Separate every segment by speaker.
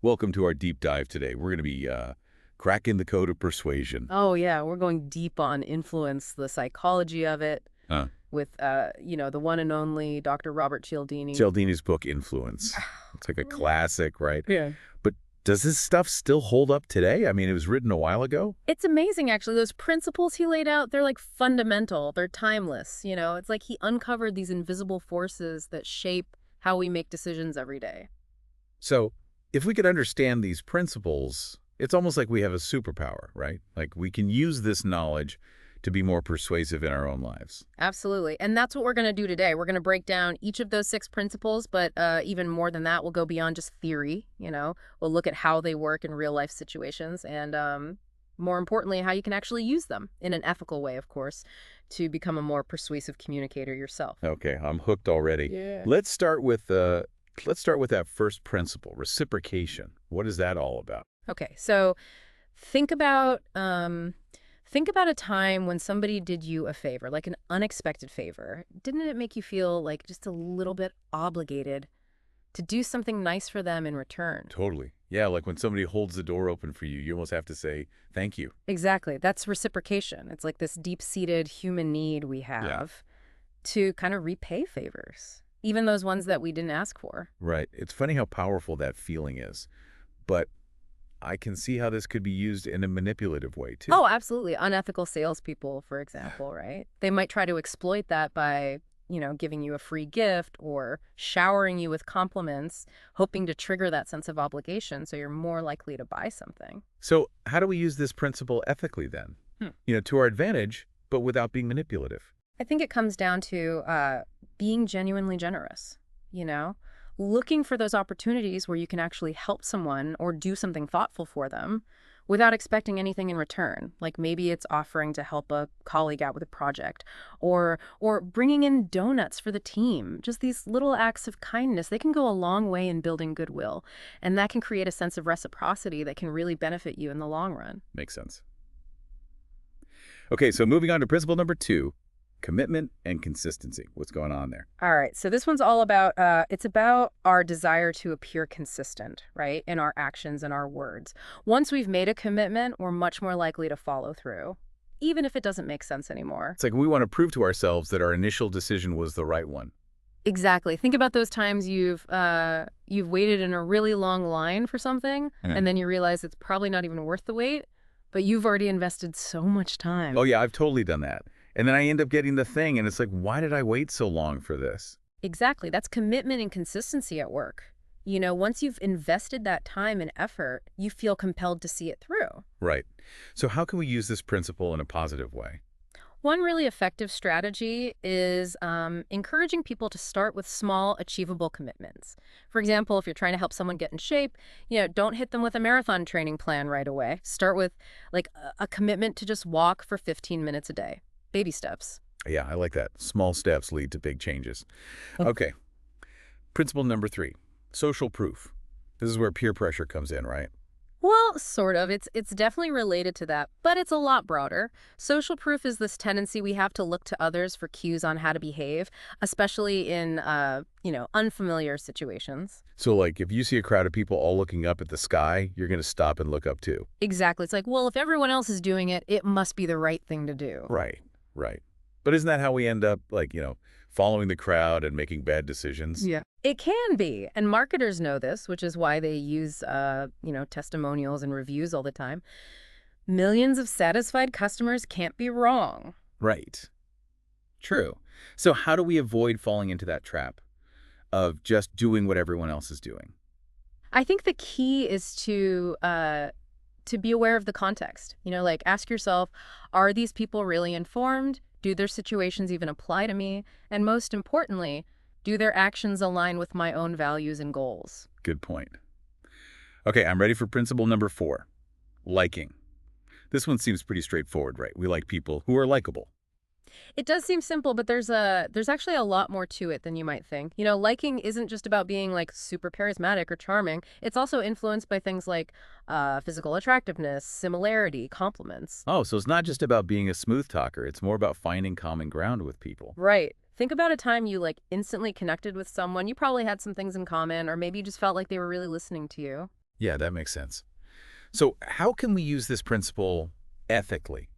Speaker 1: Welcome to our deep dive today. We're going to be cracking the code of persuasion.
Speaker 2: Oh, yeah, we're going deep on influence, the psychology of it,
Speaker 1: Uh,
Speaker 2: with, the one and only Dr. Robert Cialdini.
Speaker 1: Cialdini's book, Influence. It's like a classic, right?
Speaker 2: Yeah.
Speaker 1: But does this stuff still hold up today? I mean, it was written a while ago.
Speaker 2: It's amazing, actually. Those principles he laid out, they're like fundamental. They're timeless, It's like he uncovered these invisible forces that shape how we make decisions every day.
Speaker 1: So if we could understand these principles, it's almost like we have a superpower, right? Like we can use this knowledge to be more persuasive in our own lives.
Speaker 2: Absolutely. And that's what we're going to do today. We're going to break down each of those 6 principles, but even more than that, we'll go beyond just theory. We'll look at how they work in real life situations and, more importantly, how you can actually use them in an ethical way, of course, to become a more persuasive communicator yourself.
Speaker 1: Okay, I'm hooked already.
Speaker 2: Yeah.
Speaker 1: Let's start with that first principle, reciprocation. What is that all about?
Speaker 2: Okay, so think about think about a time when somebody did you a favor, like an unexpected favor. Didn't it make you feel like just a little bit obligated to do something nice for them in return?
Speaker 1: Totally. Yeah, like when somebody holds the door open for you, you almost have to say, thank you.
Speaker 2: Exactly. That's reciprocation. It's like this deep-seated human need we
Speaker 1: Yeah.
Speaker 2: have to kind of repay favors, even those ones that we didn't ask for.
Speaker 1: Right. It's funny how powerful that feeling is, but I can see how this could be used in a manipulative way too.
Speaker 2: Oh, absolutely. Unethical salespeople, for example, right? They might try to exploit that by, giving you a free gift or showering you with compliments, hoping to trigger that sense of obligation so you're more likely to buy something.
Speaker 1: So how do we use this principle ethically then? To our advantage, but without being manipulative.
Speaker 2: I think it comes down to being genuinely generous, looking for those opportunities where you can actually help someone or do something thoughtful for them without expecting anything in return. Like maybe it's offering to help a colleague out with a project or bringing in donuts for the team. Just these little acts of kindness, they can go a long way in building goodwill. And that can create a sense of reciprocity that can really benefit you in the long run.
Speaker 1: Makes sense. Okay, so moving on to principle number 2, commitment and consistency. What's going on there?
Speaker 2: All right, so this one's all about, it's about our desire to appear consistent, right, in our actions and our words. Once we've made a commitment, we're much more likely to follow through, even if it doesn't make sense anymore.
Speaker 1: It's like we want to prove to ourselves that our initial decision was the right one.
Speaker 2: Exactly. Think about those times you've waited in a really long line for something, and then you realize it's probably not even worth the wait, but you've already invested so much time.
Speaker 1: Oh yeah, I've totally done that. And then I end up getting the thing, and it's like, why did I wait so long for this?
Speaker 2: Exactly. That's commitment and consistency at work. Once you've invested that time and effort, you feel compelled to see it through.
Speaker 1: Right. So how can we use this principle in a positive way?
Speaker 2: One really effective strategy is encouraging people to start with small, achievable commitments. For example, if you're trying to help someone get in shape, don't hit them with a marathon training plan right away. Start with like a commitment to just walk for 15 minutes a day. Baby steps.
Speaker 1: Yeah, I like that. Small steps lead to big changes. Okay. Principle number 3, social proof. This is where peer pressure comes in, right?
Speaker 2: Well, sort of. It's definitely related to that, but it's a lot broader. Social proof is this tendency we have to look to others for cues on how to behave, especially in, unfamiliar situations.
Speaker 1: So like if you see a crowd of people all looking up at the sky, you're going to stop and look up too.
Speaker 2: Exactly. It's like, well, if everyone else is doing it, it must be the right thing to do.
Speaker 1: Right, right. But isn't that how we end up, like, following the crowd and making bad decisions?
Speaker 2: Yeah. It can be. And marketers know this, which is why they use, testimonials and reviews all the time. Millions of satisfied customers can't be wrong.
Speaker 1: Right. True. So how do we avoid falling into that trap of just doing what everyone else is doing?
Speaker 2: I think the key is to be aware of the context. Like ask yourself, are these people really informed? Do their situations even apply to me? And most importantly, do their actions align with my own values and goals?
Speaker 1: Good point. Okay, I'm ready for principle number 4, liking. This one seems pretty straightforward, right? We like people who are likable.
Speaker 2: It does seem simple, but there's actually a lot more to it than you might think. Liking isn't just about being like super charismatic or charming. It's also influenced by things like physical attractiveness, similarity, compliments.
Speaker 1: Oh, so it's not just about being a smooth talker. It's more about finding common ground with people.
Speaker 2: Right. Think about a time you instantly connected with someone. You probably had some things in common, or maybe you just felt like they were really listening to you.
Speaker 1: Yeah, that makes sense. So how can we use this principle ethically,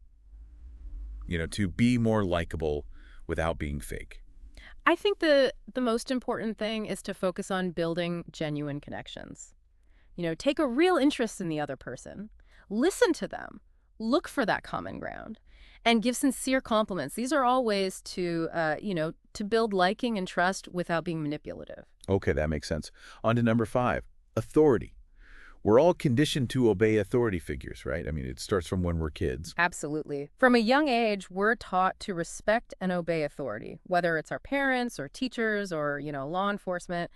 Speaker 1: to be more likable without being fake?
Speaker 2: I think the most important thing is to focus on building genuine connections. Take a real interest in the other person. Listen to them. Look for that common ground and give sincere compliments. These are all ways to build liking and trust without being manipulative.
Speaker 1: Okay, that makes sense. On to number 5, authority. We're all conditioned to obey authority figures, right? I mean, it starts from when we're kids.
Speaker 2: Absolutely. From a young age, we're taught to respect and obey authority, whether it's our parents or teachers or, law enforcement.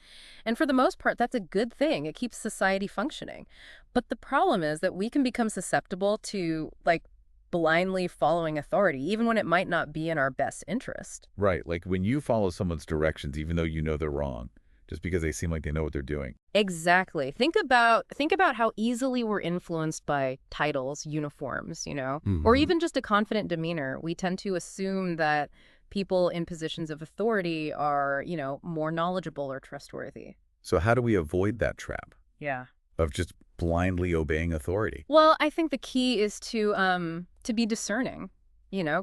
Speaker 2: And for the most part, that's a good thing. It keeps society functioning. But the problem is that we can become susceptible to, blindly following authority, even when it might not be in our best interest.
Speaker 1: Right, like when you follow someone's directions, even though you know they're wrong, just because they seem like they know what they're doing.
Speaker 2: Exactly. Think about how easily we're influenced by titles, uniforms, or
Speaker 1: Hmm.
Speaker 2: even just a confident demeanor. We tend to assume that people in positions of authority are, more knowledgeable or trustworthy.
Speaker 1: So how do we avoid that trap
Speaker 2: Yeah.
Speaker 1: of just blindly obeying authority?
Speaker 2: Well, I think the key is to be discerning.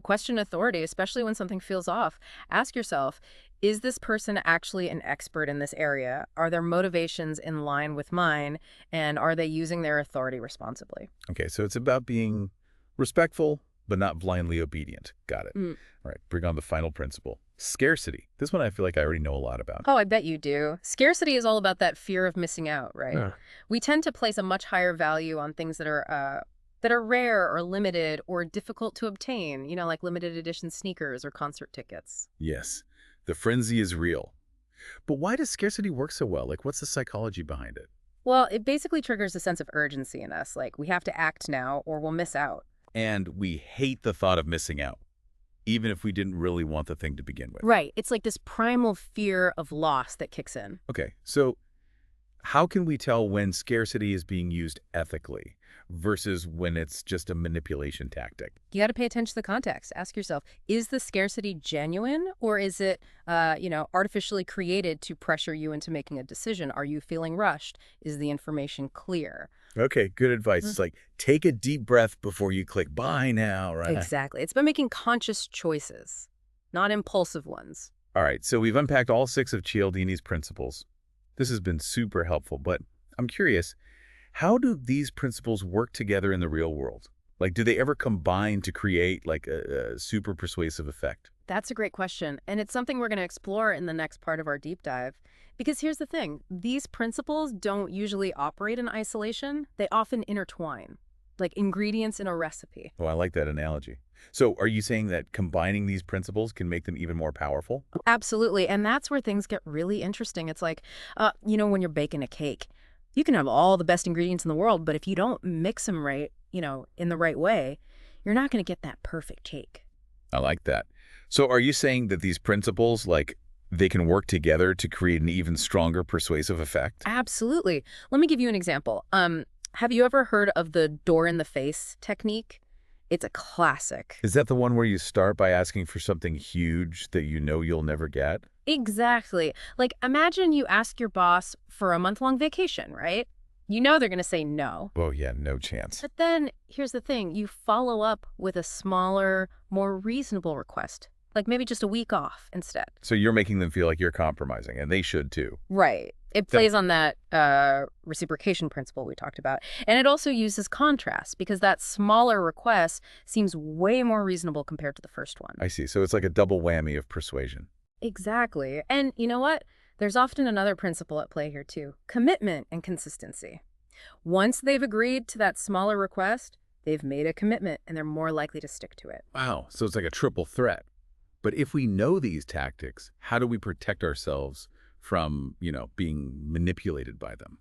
Speaker 2: Question authority, especially when something feels off. Ask yourself, is this person actually an expert in this area? Are their motivations in line with mine? And are they using their authority responsibly?
Speaker 1: Okay, so it's about being respectful, but not blindly obedient. Got it.
Speaker 2: Mm.
Speaker 1: All right, bring on the final principle. Scarcity. This one I feel like I already know a lot about.
Speaker 2: Oh, I bet you do. Scarcity is all about that fear of missing out, right?
Speaker 1: Yeah.
Speaker 2: We tend to place a much higher value on things that are rare or limited or difficult to obtain, like limited edition sneakers or concert tickets.
Speaker 1: Yes, the frenzy is real. But why does scarcity work so well? Like, what's the psychology behind it?
Speaker 2: Well, it basically triggers a sense of urgency in us, like we have to act now or we'll miss out.
Speaker 1: And we hate the thought of missing out, even if we didn't really want the thing to begin with.
Speaker 2: Right. It's like this primal fear of loss that kicks in.
Speaker 1: Okay, so how can we tell when scarcity is being used ethically versus when it's just a manipulation tactic?
Speaker 2: You got to pay attention to the context. Ask yourself, is the scarcity genuine or is it, artificially created to pressure you into making a decision? Are you feeling rushed? Is the information clear?
Speaker 1: Okay, good advice. It's like, take a deep breath before you click buy now, right?
Speaker 2: Exactly. It's about making conscious choices, not impulsive ones.
Speaker 1: All right, so we've unpacked all 6 of Cialdini's principles. This has been super helpful, but I'm curious, how do these principles work together in the real world? Like, do they ever combine to create like a super persuasive effect?
Speaker 2: That's a great question. And it's something we're going to explore in the next part of our deep dive. Because here's the thing, these principles don't usually operate in isolation. They often intertwine, like ingredients in a recipe.
Speaker 1: Oh, I like that analogy. So are you saying that combining these principles can make them even more powerful?
Speaker 2: Absolutely. And that's where things get really interesting. It's like, when you're baking a cake, you can have all the best ingredients in the world, but if you don't mix them right, in the right way, you're not going to get that perfect cake.
Speaker 1: I like that. So are you saying that these principles, like, they can work together to create an even stronger persuasive effect?
Speaker 2: Absolutely. Let me give you an example. Have you ever heard of the door in the face technique? It's a classic.
Speaker 1: Is that the one where you start by asking for something huge that you know you'll never get?
Speaker 2: Exactly. Like, imagine you ask your boss for a month-long vacation, right? You know they're going to say no.
Speaker 1: Oh, yeah, no chance.
Speaker 2: But then, here's the thing. You follow up with a smaller, more reasonable request. Like maybe just a week off instead.
Speaker 1: So you're making them feel like you're compromising, and they should too.
Speaker 2: Right. It
Speaker 1: Yeah.
Speaker 2: plays on that reciprocation principle we talked about. And it also uses contrast because that smaller request seems way more reasonable compared to the first one.
Speaker 1: I see. So it's like a double whammy of persuasion.
Speaker 2: Exactly. And you know what? There's often another principle at play here too. Commitment and consistency. Once they've agreed to that smaller request, they've made a commitment and they're more likely to stick to it.
Speaker 1: Wow. So it's like a triple threat. But if we know these tactics, how do we protect ourselves from, being manipulated by them?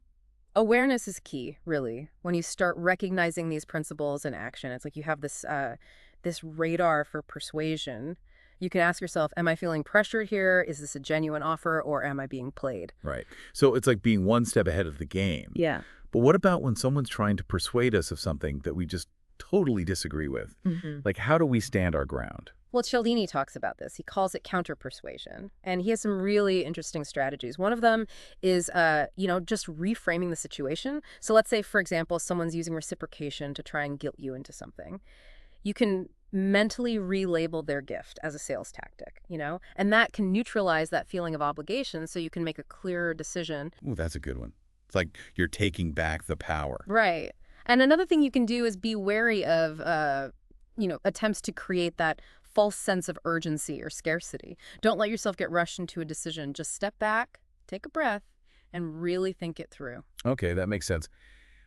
Speaker 2: Awareness is key, really. When you start recognizing these principles in action, it's like you have this radar for persuasion. You can ask yourself, am I feeling pressured here? Is this a genuine offer or am I being played?
Speaker 1: Right. So it's like being one step ahead of the game.
Speaker 2: Yeah.
Speaker 1: But what about when someone's trying to persuade us of something that we just totally disagree with?
Speaker 2: Hmm.
Speaker 1: Like, how do we stand our ground?
Speaker 2: Well, Cialdini talks about this. He calls it counter-persuasion, and he has some really interesting strategies. One of them is, just reframing the situation. So let's say, for example, someone's using reciprocation to try and guilt you into something. You can mentally relabel their gift as a sales tactic, and that can neutralize that feeling of obligation so you can make a clearer decision.
Speaker 1: Ooh, that's a good one. It's like you're taking back the power.
Speaker 2: Right. And another thing you can do is be wary of, attempts to create that false sense of urgency or scarcity. Don't let yourself get rushed into a decision. Just step back, take a breath, and really think it through.
Speaker 1: Okay, that makes sense.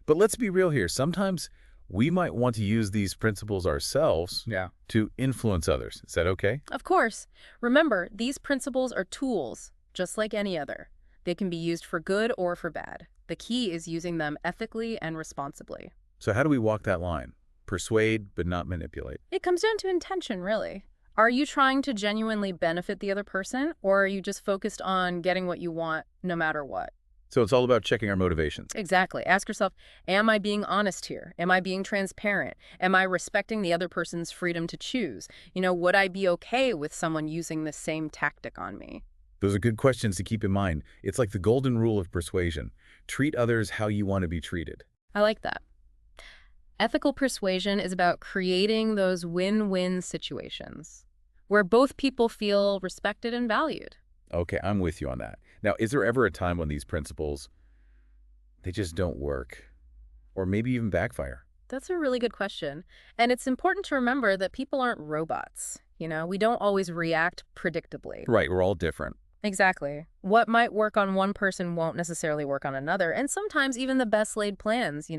Speaker 1: But let's be real here. Sometimes we might want to use these principles ourselves to influence others. Is that okay?
Speaker 2: Of course, remember, these principles are tools, just like any other. They can be used for good or for bad. The key is using them ethically and responsibly.
Speaker 1: So how do we walk that line? Persuade, but not manipulate.
Speaker 2: It comes down to intention, really. Are you trying to genuinely benefit the other person, or are you just focused on getting what you want no matter what?
Speaker 1: So it's all about checking our motivations.
Speaker 2: Exactly. Ask yourself, am I being honest here? Am I being transparent? Am I respecting the other person's freedom to choose? Would I be okay with someone using the same tactic on me?
Speaker 1: Those are good questions to keep in mind. It's like the golden rule of persuasion. Treat others how you want to be treated.
Speaker 2: I like that. Ethical persuasion is about creating those win-win situations where both people feel respected and valued.
Speaker 1: Okay, I'm with you on that. Now, is there ever a time when these principles, they just don't work? Or maybe even backfire?
Speaker 2: That's a really good question. And it's important to remember that people aren't robots. We don't always react predictably.
Speaker 1: Right, we're all different.
Speaker 2: Exactly. What might work on one person won't necessarily work on another. And sometimes even the best laid plans,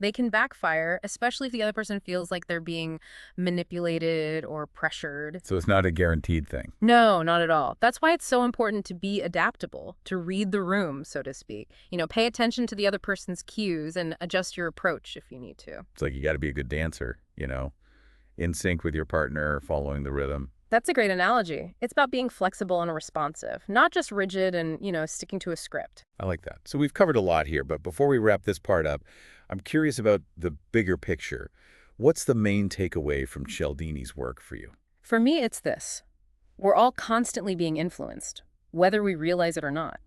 Speaker 2: they can backfire, especially if the other person feels like they're being manipulated or pressured.
Speaker 1: So it's not a guaranteed thing.
Speaker 2: No, not at all. That's why it's so important to be adaptable, to read the room, so to speak. Pay attention to the other person's cues and adjust your approach if you need to.
Speaker 1: It's like you got to be a good dancer, in sync with your partner, following the rhythm.
Speaker 2: That's a great analogy. It's about being flexible and responsive, not just rigid and, sticking to a script.
Speaker 1: I like that. So we've covered a lot here, but before we wrap this part up, I'm curious about the bigger picture. What's the main takeaway from Cialdini's work for you?
Speaker 2: For me, it's this. We're all constantly being influenced, whether we realize it or not.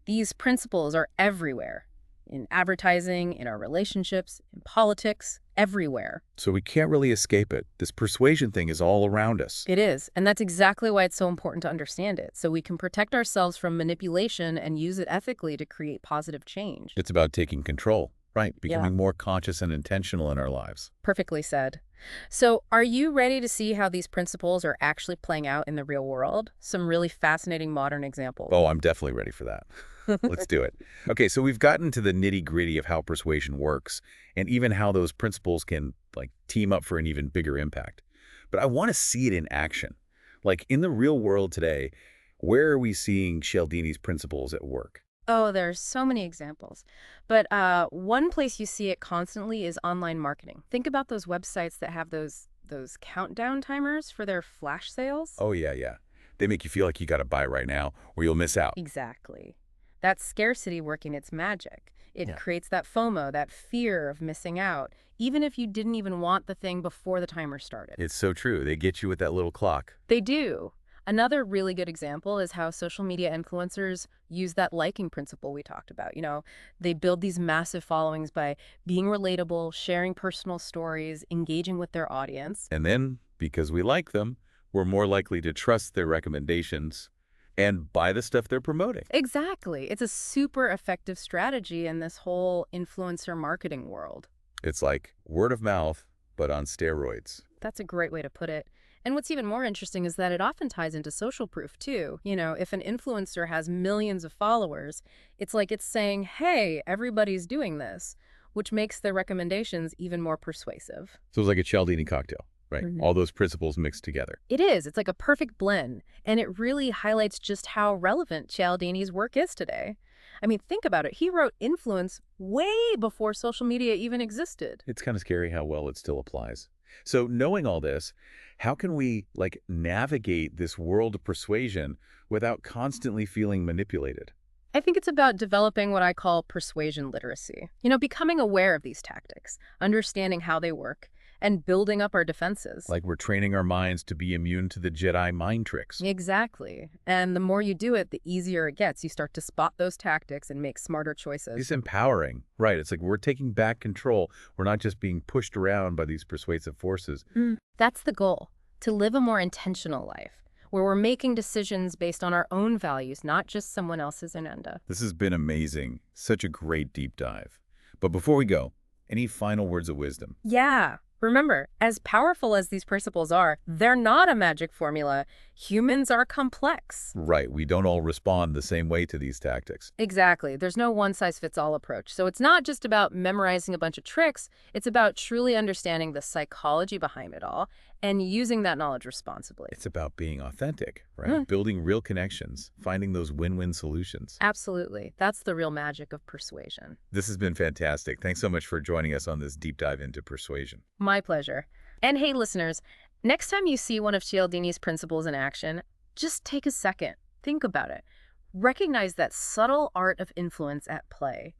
Speaker 2: These principles are everywhere. In advertising, in our relationships, in politics, everywhere.
Speaker 1: So we can't really escape it. This persuasion thing is all around us.
Speaker 2: It is, and that's exactly why it's so important to understand it, so we can protect ourselves from manipulation and use it ethically to create positive change.
Speaker 1: It's about taking control, right? Becoming
Speaker 2: Yeah.
Speaker 1: more conscious and intentional in our lives.
Speaker 2: Perfectly said. So, are you ready to see how these principles are actually playing out in the real world? Some really fascinating modern examples.
Speaker 1: Oh, I'm definitely ready for that. Let's do it. Okay, so we've gotten to the nitty-gritty of how persuasion works and even how those principles can team up for an even bigger impact. But I want to see it in action. Like in the real world today, where are we seeing Cialdini's principles at work?
Speaker 2: Oh, there's so many examples. But one place you see it constantly is online marketing. Think about those websites that have those countdown timers for their flash sales.
Speaker 1: Oh, yeah. They make you feel like you got to buy right now or you'll miss out.
Speaker 2: Exactly. That's scarcity working its magic. It creates that FOMO, that fear of missing out, even if you didn't even want the thing before the timer started.
Speaker 1: It's so true. They get you with that little clock.
Speaker 2: They do. Another really good example is how social media influencers use that liking principle we talked about. They build these massive followings by being relatable, sharing personal stories, engaging with their audience.
Speaker 1: And then, because we like them, we're more likely to trust their recommendations and buy the stuff they're promoting.
Speaker 2: Exactly. It's a super effective strategy in this whole influencer marketing world.
Speaker 1: It's like word of mouth, but on steroids.
Speaker 2: That's a great way to put it. And what's even more interesting is that it often ties into social proof, too. If an influencer has millions of followers, it's like it's saying, hey, everybody's doing this, which makes their recommendations even more persuasive.
Speaker 1: So it's like a Cialdini cocktail, right?
Speaker 2: Mhm.
Speaker 1: All those principles mixed together.
Speaker 2: It is. It's like a perfect blend. And it really highlights just how relevant Cialdini's work is today. I mean, think about it. He wrote Influence way before social media even existed.
Speaker 1: It's kind of scary how well it still applies. So knowing all this, how can we navigate this world of persuasion without constantly feeling manipulated?
Speaker 2: I think it's about developing what I call persuasion literacy. Becoming aware of these tactics, understanding how they work, and building up our defenses.
Speaker 1: Like we're training our minds to be immune to the Jedi mind tricks.
Speaker 2: Exactly. And the more you do it, the easier it gets. You start to spot those tactics and make smarter choices.
Speaker 1: It's empowering, right? It's like we're taking back control. We're not just being pushed around by these persuasive forces.
Speaker 2: That's the goal, to live a more intentional life, where we're making decisions based on our own values, not just someone else's agenda.
Speaker 1: This has been amazing. Such a great deep dive. But before we go, any final words of wisdom?
Speaker 2: Yeah. Remember, as powerful as these principles are, they're not a magic formula. Humans are complex.
Speaker 1: Right, we don't all respond the same way to these tactics.
Speaker 2: Exactly. There's no one-size-fits-all approach. So it's not just about memorizing a bunch of tricks. It's about truly understanding the psychology behind it all and using that knowledge responsibly.
Speaker 1: It's about being authentic, right? Building real connections, finding those win-win solutions.
Speaker 2: Absolutely. That's the real magic of persuasion.
Speaker 1: This has been fantastic. Thanks so much for joining us on this deep dive into persuasion.
Speaker 2: My pleasure. And hey, listeners, next time you see one of Cialdini's principles in action, just take a second. Think about it. Recognize that subtle art of influence at play.